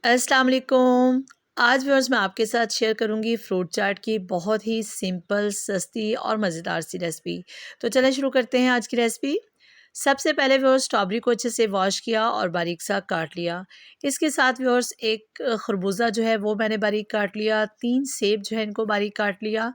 अस्सलाम वालेकुम। आज व्यूअर्स मैं आपके साथ शेयर करूंगी फ्रूट चाट की बहुत ही सिंपल, सस्ती और मज़ेदार सी रेसिपी। तो चलें शुरू करते हैं आज की रेसिपी। सबसे पहले व्यूअर्स स्ट्रॉबेरी को अच्छे से वॉश किया और बारीक सा काट लिया। इसके साथ व्यूअर्स एक खरबूजा जो है वो मैंने बारीक काट लिया, 3 सेब जो है इनको बारीक काट लिया,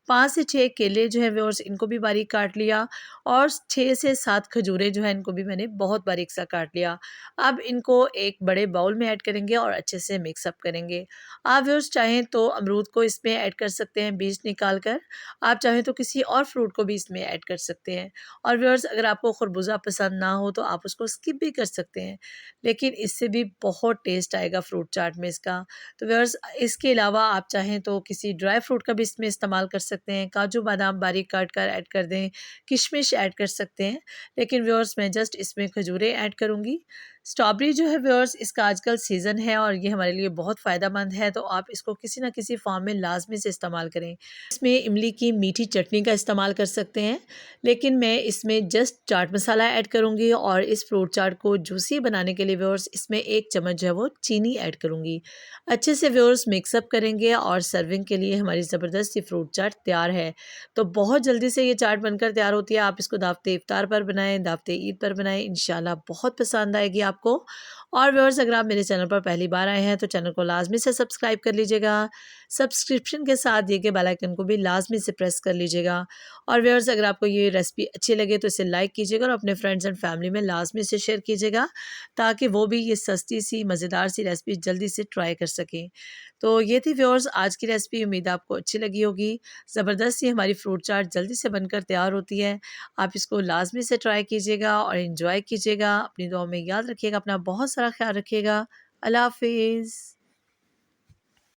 5 से 6 केले जो है व्यूअर्स इनको भी बारीक काट लिया और 6 से 7 खजूरें जो है इनको भी मैंने बहुत बारीक सा काट लिया। अब इनको एक बड़े बाउल में ऐड करेंगे और अच्छे से मिक्स अप करेंगे। आप व्यूअर्स चाहें तो अमरूद को इसमें ऐड कर सकते हैं बीज निकाल कर। आप चाहें तो किसी और फ्रूट को भी इसमें ऐड कर सकते हैं। और व्यूअर्स अगर आपको खरबूजा पसंद ना हो तो आप उसको स्किप भी कर सकते हैं। लेकिन इससे भी बहुत टेस्ट आएगा फ्रूट चाट में इसका। तो व्यूअर्स इसके अलावा आप चाहें तो किसी ड्राई फ्रूट का भी इसमें इस्तेमाल कर सकते हैं। काजू बादाम बारीक काट कर ऐड कर दें, किशमिश ऐड कर सकते हैं। लेकिन व्यूअर्स मैं जस्ट इसमें खजूरें ऐड करूँगी। स्ट्रॉबेरी जो है व्यूअर्स इसका आजकल सीज़न है और ये हमारे लिए बहुत फ़ायदेमंद है, तो आप इसको किसी न किसी फ़ॉर्म में लाज़मी से इस्तेमाल करें। इसमें इमली की मीठी चटनी का इस्तेमाल कर सकते हैं, लेकिन मैं इसमें जस्ट चाट मसाला ऐड करूँगी और इस फ्रूट चाट को जूसी बनाने के लिए व्यूअर्स इसमें 1 चम्मच जो है वो चीनी ऐड करूँगी। अच्छे से व्यूअर्स मिक्स अप करेंगे और सर्विंग के लिए हमारी ज़बरदस्त सी फ्रूट चाट तैयार है। तो बहुत जल्दी से ये चाट बनकर तैयार होती है। आप इसको दावते इफ्तार पर बनाएँ, दावते ईद पर बनाएँ, इंशाल्लाह बहुत पसंद आएगी आपको। और व्यूअर्स अगर आप मेरे चैनल पर पहली बार आए हैं तो चैनल को लाज़मी से सब्सक्राइब कर लीजिएगा। सब्सक्रिप्शन के साथ दिए गए बेल आइकन को भी लाज़मी से प्रेस कर लीजिएगा। और व्यूअर्स अगर आपको ये रेसिपी अच्छी लगे तो इसे लाइक कीजिएगा और अपने फ्रेंड्स एंड फैमिली में लाज़मी से शेयर कीजिएगा, ताकि वो भी ये सस्ती सी मज़ेदार सी रेसिपी जल्दी से ट्राई कर सकें। तो ये थी व्यूअर्स आज की रेसिपी, उम्मीद है आपको अच्छी लगी होगी। ज़बरदस्त सी हमारी फ्रूट चाट जल्दी से बनकर तैयार होती है। आप इसको लाज़मी से ट्राई कीजिएगा और एंजॉय कीजिएगा। अपनी दुआओं में याद रखिएगा, अपना बहुत सारा ख्याल रखिएगा। अल्लाह हाफ़िज़।